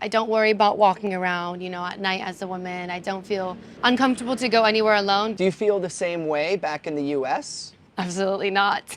I don't worry about walking around, at night as a woman. I don't feel uncomfortable to go anywhere alone. Do you feel the same way back in the US? Absolutely not.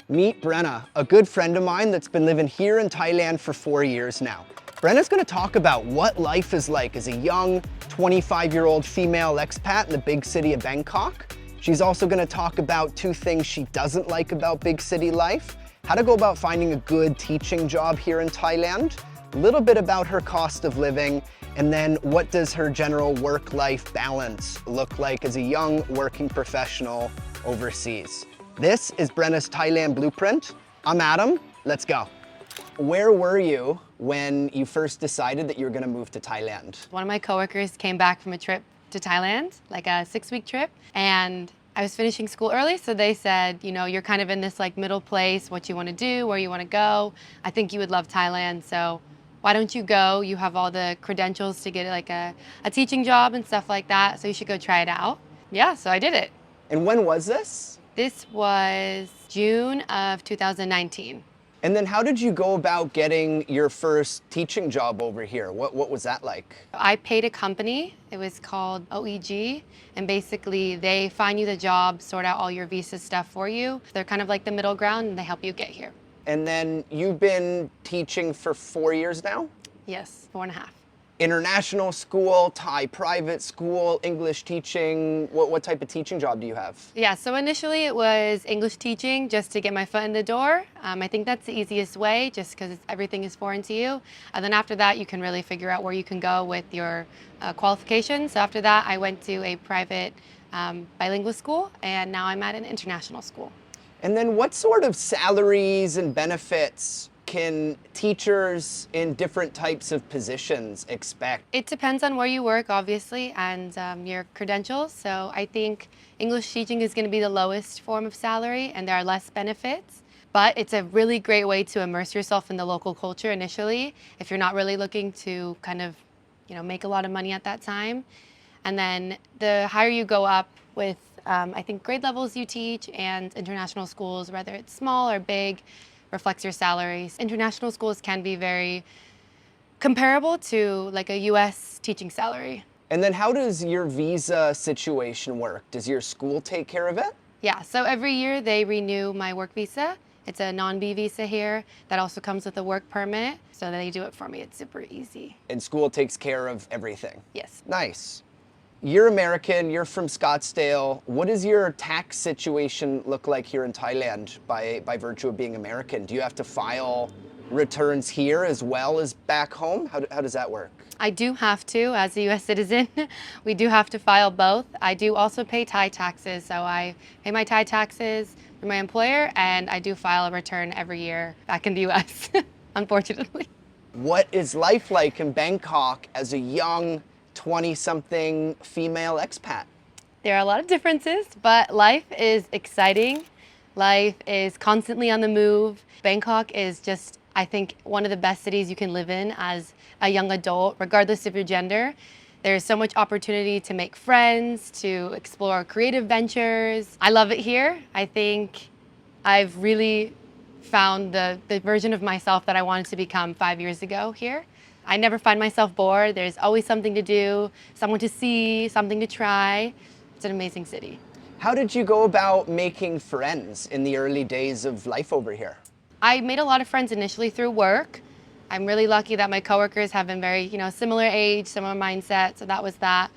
Meet Brenna, a good friend of mine that's been living here in Thailand for 4 years now. Brenna's gonna talk about what life is like as a young 25-year-old female expat in the big city of Bangkok. She's also gonna talk about 2 things she doesn't like about big city life, how to go about finding a good teaching job here in Thailand, a little bit about her cost of living, and then what does her general work-life balance look like as a young working professional overseas. This is Brenna's Thailand Blueprint. I'm Adam, let's go. Where were you when you first decided that you were gonna move to Thailand? One of my coworkers came back from a trip to Thailand, like a 6-week trip, and I was finishing school early, so they said, you're kind of in this middle place, what you want to do, where you want to go. I think you would love Thailand, so why don't you go? You have all the credentials to get a teaching job and stuff like that, so you should go try it out. Yeah, so I did it. And when was this? This was June of 2019. And then how did you go about getting your first teaching job over here? What was that like? I paid a company, it was called OEG, and basically they find you the job, sort out all your visa stuff for you. They're kind of like the middle ground and they help you get here. And then you've been teaching for 4 years now? Yes, 4.5. International school, Thai private school, English teaching. What type of teaching job do you have? Yeah, so initially it was English teaching just to get my foot in the door. I think that's the easiest way just because everything is foreign to you. And then after that, you can really figure out where you can go with your qualifications. So after that, I went to a private bilingual school, and now I'm at an international school. And then what sort of salaries and benefits can teachers in different types of positions expect? It depends on where you work, obviously, and your credentials. So I think English teaching is going to be the lowest form of salary, and there are less benefits. But it's a really great way to immerse yourself in the local culture initially, if you're not really looking to kind of, make a lot of money at that time. And then the higher you go up with, I think, grade levels you teach and international schools, whether it's small or big, reflects your salaries. International schools can be very comparable to like a US teaching salary. And then how does your visa situation work? Does your school take care of it? Yeah, so every year they renew my work visa. It's a non-B visa here that also comes with a work permit. So they do it for me. It's super easy. And school takes care of everything? Yes. Nice. You're American, you're from Scottsdale. What does your tax situation look like here in Thailand by virtue of being American? Do you have to file returns here as well as back home? How does that work? I do have to, as a US citizen. We do have to file both. I do also pay Thai taxes, so I pay my Thai taxes for my employer, and I do file a return every year back in the US, unfortunately. What is life like in Bangkok as a young 20-something female expat? There are a lot of differences, but life is exciting. Life is constantly on the move. Bangkok is just, I think, one of the best cities you can live in as a young adult, regardless of your gender. There's so much opportunity to make friends, to explore creative ventures. I love it here. I think I've really found the version of myself that I wanted to become 5 years ago here. I never find myself bored. There's always something to do, someone to see, something to try. It's an amazing city. How did you go about making friends in the early days of life over here? I made a lot of friends initially through work. I'm really lucky that my coworkers have been very, similar age, similar mindset, so that was that.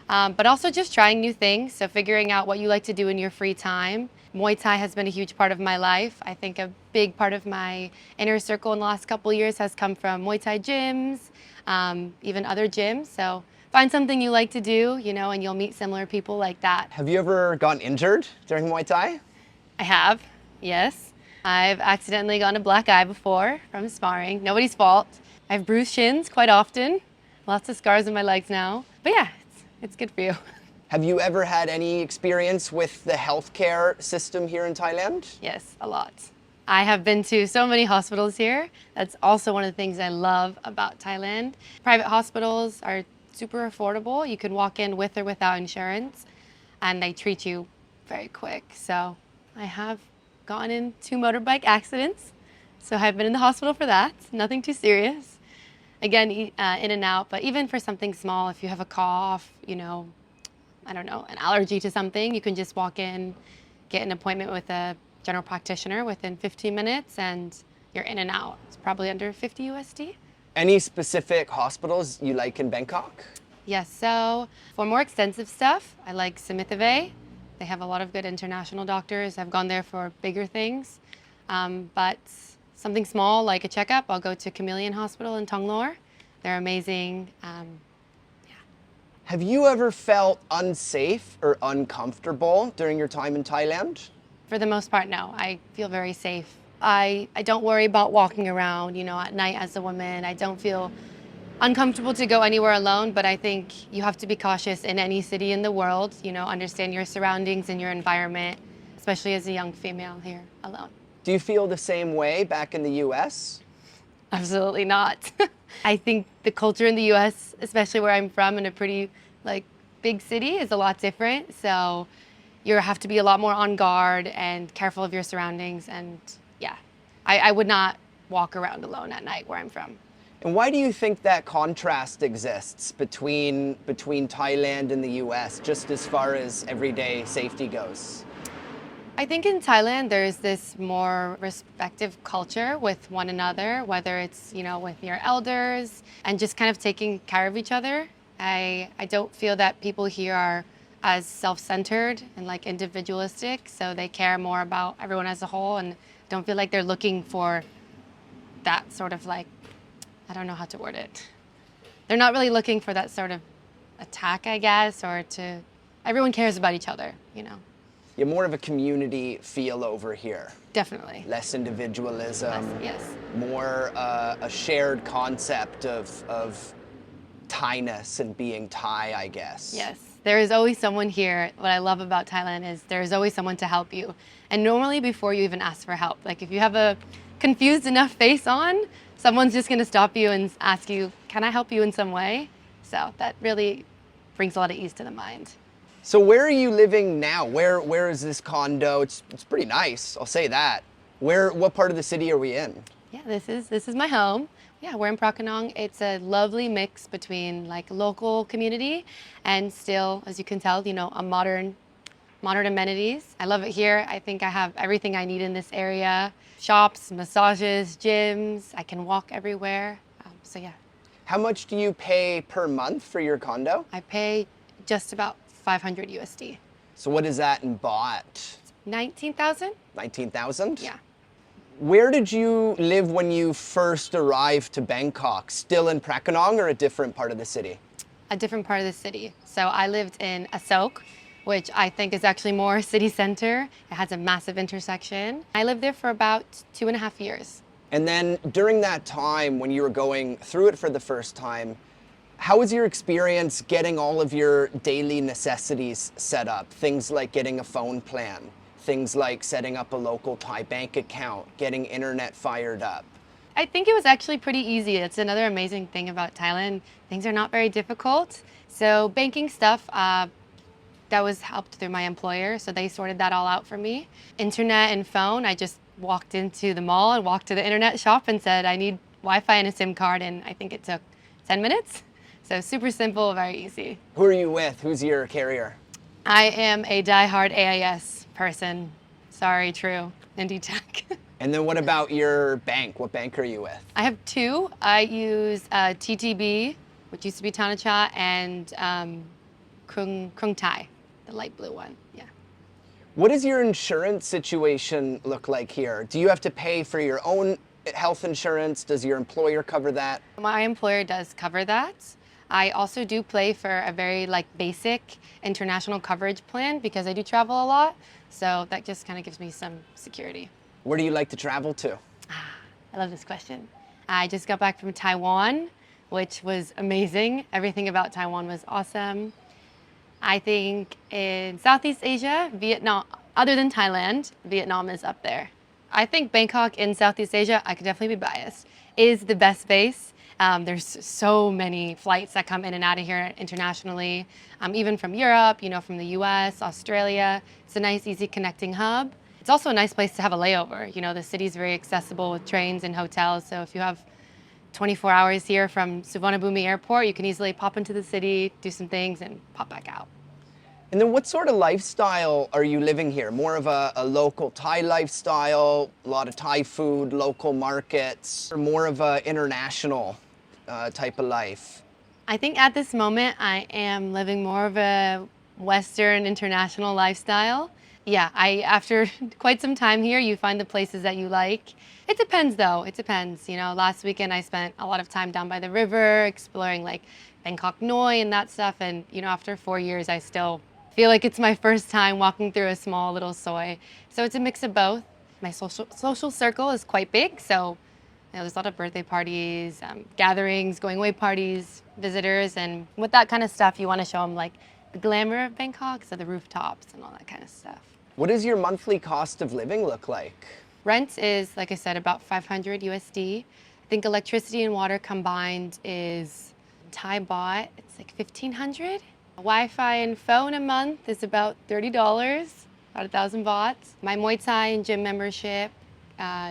But also just trying new things, so figuring out what you like to do in your free time. Muay Thai has been a huge part of my life. I think a big part of my inner circle in the last couple of years has come from Muay Thai gyms, even other gyms. So find something you like to do, and you'll meet similar people like that. Have you ever gotten injured during Muay Thai? I have, yes. I've accidentally gotten a black eye before from sparring. Nobody's fault. I have bruised shins quite often. Lots of scars on my legs now. But yeah, it's good for you. Have you ever had any experience with the healthcare system here in Thailand? Yes, a lot. I have been to so many hospitals here. That's also one of the things I love about Thailand. Private hospitals are super affordable. You can walk in with or without insurance, and they treat you very quick. So I have gotten in 2 motorbike accidents. So I've been in the hospital for that. Nothing too serious. again, in and out. But even for something small, if you have a cough, you know, I don't know, an allergy to something, you can just walk in, get an appointment with a general practitioner within 15 minutes, and you're in and out. It's probably under 50 USD. Any specific hospitals you like in Bangkok? Yes, so for more extensive stuff, I like Simithave. They have a lot of good international doctors. I've gone there for bigger things. But something small like a checkup, I'll go to Chameleon Hospital in Tonglor. They're amazing. Have you ever felt unsafe or uncomfortable during your time in Thailand? For the most part, no. I feel very safe. I don't worry about walking around, you know, at night as a woman. I don't feel uncomfortable to go anywhere alone, but I think you have to be cautious in any city in the world, you know, understand your surroundings and your environment, especially as a young female here alone. Do you feel the same way back in the US? Absolutely not. I think the culture in the US, especially where I'm from in a pretty like big city, is a lot different. So you have to be a lot more on guard and careful of your surroundings. And yeah, I would not walk around alone at night where I'm from. And why do you think that contrast exists between Thailand and the US, just as far as everyday safety goes? I think in Thailand, there's this more respectful culture with one another, whether it's, you know, with your elders and just kind of taking care of each other. I don't feel that people here are as self-centered and like individualistic, so they care more about everyone as a whole and don't feel like they're looking for that sort of like, I don't know how to word it. They're not really looking for that sort of attack, I guess, or to, everyone cares about each other, you know. You have more of a community feel over here. Definitely. Less individualism. Yes. More a shared concept of Thai-ness and being Thai, I guess. Yes. There is always someone here. What I love about Thailand is there is always someone to help you. And normally before you even ask for help, like if you have a confused enough face on, someone's just going to stop you and ask you, can I help you in some way? So that really brings a lot of ease to the mind. So where are you living now? Where is this condo? It's pretty nice, I'll say that. What part of the city are we in? Yeah, this is my home. Yeah, we're in Prakanong. It's a lovely mix between like local community and still, as you can tell, you know, a modern amenities. I love it here. I think I have everything I need in this area. Shops, massages, gyms. I can walk everywhere. So yeah. How much do you pay per month for your condo? I pay just about 500 USD. So what is that in baht? 19,000? 19,000? Yeah. Where did you live when you first arrived to Bangkok? Still in Prakanong or a different part of the city? A different part of the city. So I lived in Asok, which I think is actually more city center. It has a massive intersection. I lived there for about 2.5 years. And then during that time when you were going through it for the first time, how was your experience getting all of your daily necessities set up? Things like getting a phone plan, things like setting up a local Thai bank account, getting internet fired up. I think it was actually pretty easy. It's another amazing thing about Thailand. Things are not very difficult. So banking stuff, that was helped through my employer. So they sorted that all out for me. Internet and phone, I just walked into the mall and walked to the internet shop and said, I need Wi-Fi and a SIM card. And I think it took 10 minutes. So super simple, very easy. Who are you with? Who's your carrier? I am a diehard AIS person. Sorry, true. Indie-Tech. And then what about your bank? What bank are you with? I have two. I use TTB, which used to be Thanachat, and Krung Thai, the light blue one. Yeah. What does your insurance situation look like here? Do you have to pay for your own health insurance? Does your employer cover that? My employer does cover that. I also do play for a very like basic international coverage plan because I do travel a lot. So that just kind of gives me some security. Where do you like to travel to? I love this question. I just got back from Taiwan, which was amazing. Everything about Taiwan was awesome. I think in Southeast Asia, Vietnam, other than Thailand, Vietnam is up there. I think Bangkok in Southeast Asia, I could definitely be biased, is the best base. There's so many flights that come in and out of here internationally, even from Europe, you know, from the US, Australia. It's a nice, easy connecting hub. It's also a nice place to have a layover. You know, the city's very accessible with trains and hotels. So if you have 24 hours here from Suvarnabhumi Airport. You can easily pop into the city, do some things, and pop back out. And then what sort of lifestyle are you living here? More of a local Thai lifestyle, a lot of Thai food, local markets, or more of a international type of life? I think at this moment, I am living more of a Western international lifestyle. Yeah, after quite some time here, you find the places that you like. It depends though, it depends. You know, last weekend I spent a lot of time down by the river, exploring like Bangkok Noi and that stuff. And, you know, after 4 years, I still feel like it's my first time walking through a small little soy. So it's a mix of both. My social circle is quite big, so you know, there's a lot of birthday parties, gatherings, going away parties, visitors, and with that kind of stuff, you want to show them like the glamour of Bangkok, so the rooftops and all that kind of stuff. What does your monthly cost of living look like? Rent is, like I said, about 500 USD. I think electricity and water combined is Thai baht. It's like 1,500. Wi-Fi and phone a month is about $30, about 1,000 baht. My Muay Thai and gym membership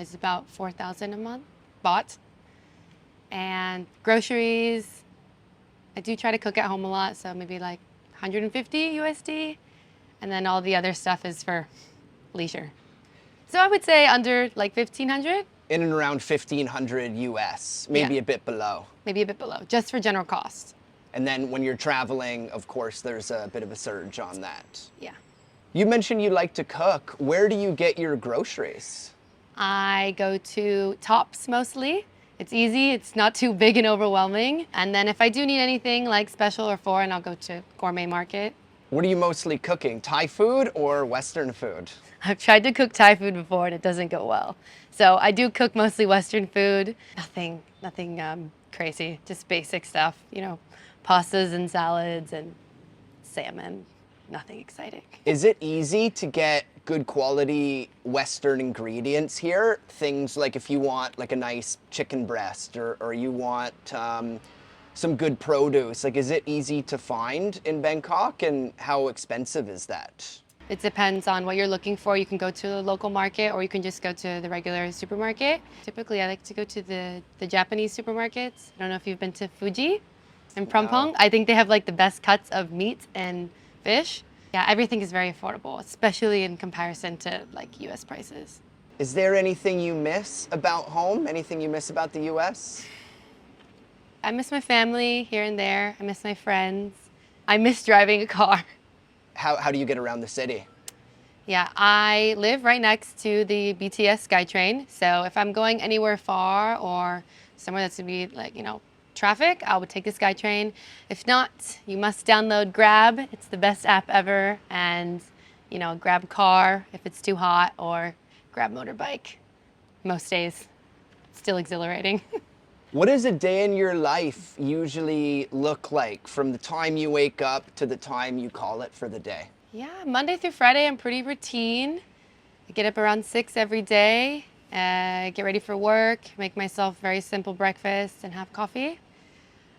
is about 4,000 a month baht. And groceries, I do try to cook at home a lot, so maybe like 150 USD. And then all the other stuff is for leisure. So I would say under like 1,500. In and around 1,500 US, maybe Yeah. a bit below. Maybe a bit below, just for general costs. And then when you're traveling, of course, there's a bit of a surge on that. Yeah. You mentioned you like to cook. Where do you get your groceries? I go to Tops mostly. It's easy, it's not too big and overwhelming. And then if I do need anything like special or foreign, I'll go to Gourmet Market. What are you mostly cooking? Thai food or Western food? I've tried to cook Thai food before and it doesn't go well. So I do cook mostly Western food. Nothing crazy, just basic stuff, you know, pastas and salads and salmon, nothing exciting. Is it easy to get good quality Western ingredients here? Things like if you want like a nice chicken breast or you want some good produce, like is it easy to find in Bangkok and how expensive is that? It depends on what you're looking for. You can go to the local market or you can just go to the regular supermarket. Typically, I like to go to the Japanese supermarkets. I don't know if you've been to Fuji and Prumpong. I think they have like the best cuts of meat and fish. Yeah, everything is very affordable, especially in comparison to like US prices. Is there anything you miss about home? Anything you miss about the US? I miss my family here and there. I miss my friends. I miss driving a car. How do you get around the city? Yeah, I live right next to the BTS SkyTrain. So if I'm going anywhere far or somewhere that's gonna be like, you know, traffic, I would take the SkyTrain. If not, you must download Grab. It's the best app ever. And, you know, grab car if it's too hot or grab motorbike. Most days, still exhilarating. What does a day in your life usually look like from the time you wake up to the time you call it for the day? Yeah, Monday through Friday, I'm pretty routine. I get up around 6 every day, get ready for work, make myself very simple breakfast and have coffee.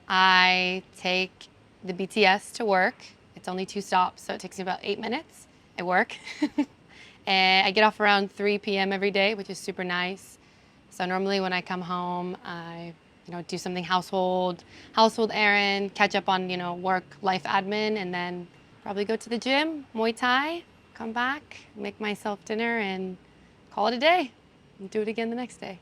I take the BTS to work. It's only 2 stops, so it takes me about 8 minutes. I work. And I get off around 3 p.m. every day, which is super nice. So normally when I come home, I do something household errand, catch up on, work, life admin, and then probably go to the gym, Muay Thai, come back, make myself dinner, and call it a day, and do it again the next day.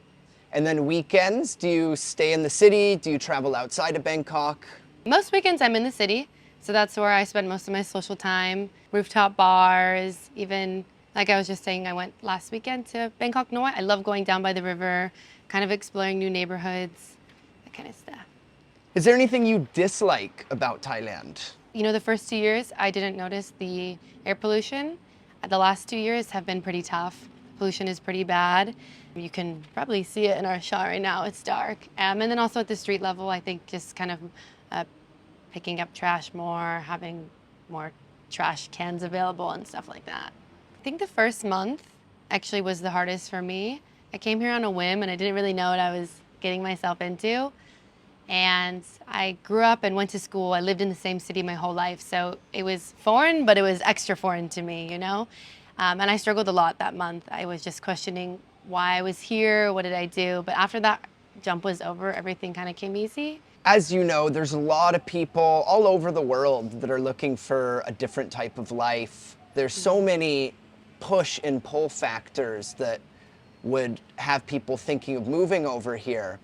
And then weekends, do you stay in the city? Do you travel outside of Bangkok? Most weekends I'm in the city, so that's where I spend most of my social time. Rooftop bars, even like I was just saying, I went last weekend to Bangkok Noi. I love going down by the river, kind of exploring new neighborhoods, that kind of stuff. Is there anything you dislike about Thailand? The first 2 years, I didn't notice the air pollution. The last 2 years have been pretty tough. Pollution is pretty bad. You can probably see it in our shot right now. It's dark. And then also at the street level, I think just kind of picking up trash more, having more trash cans available and stuff like that. I think the first month actually was the hardest for me. I came here on a whim and I didn't really know what I was getting myself into. And I grew up and went to school. I lived in the same city my whole life. So it was foreign, but it was extra foreign to me, And I struggled a lot that month. I was just questioning why I was here, what did I do? But after that jump was over, everything kind of came easy. As you know, there's a lot of people all over the world that are looking for a different type of life. There's so many push and pull factors that would have people thinking of moving over here.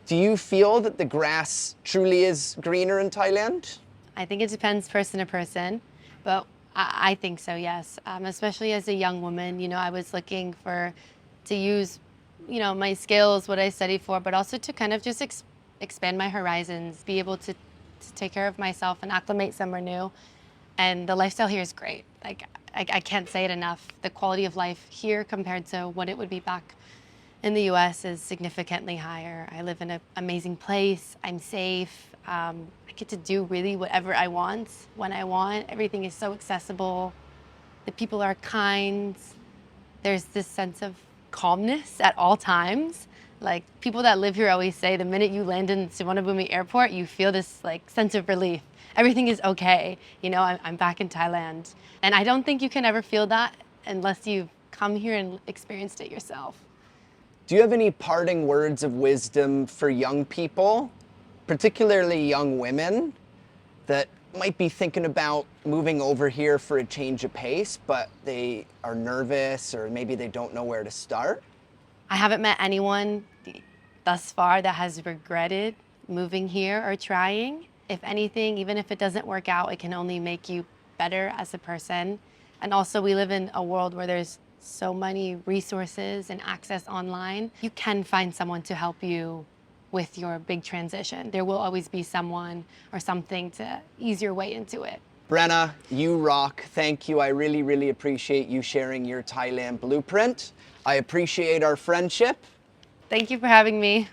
Do you feel that the grass truly is greener in Thailand? I think it depends person to person, but I think so, yes. Especially as a young woman, I was looking to use, my skills, what I studied for, but also to kind of just expand my horizons, be able to take care of myself and acclimate somewhere new. And the lifestyle here is great. Like, I can't say it enough. The quality of life here compared to what it would be back in the US is significantly higher. I live in an amazing place. I'm safe. I get to do really whatever I want when I want. Everything is so accessible. The people are kind. There's this sense of calmness at all times. Like, people that live here always say the minute you land in Suvarnabhumi airport, you feel this like sense of relief. Everything is okay. I'm back in Thailand. And I don't think you can ever feel that unless you've come here and experienced it yourself. Do you have any parting words of wisdom for young people, particularly young women, that might be thinking about moving over here for a change of pace, but they are nervous or maybe they don't know where to start? I haven't met anyone thus far that has regretted moving here or trying. If anything, even if it doesn't work out, it can only make you better as a person. And also, we live in a world where there's so many resources and access online. You can find someone to help you with your big transition. There will always be someone or something to ease your way into it. Brenna, you rock. Thank you. I really, really appreciate you sharing your Thailand blueprint. I appreciate our friendship. Thank you for having me.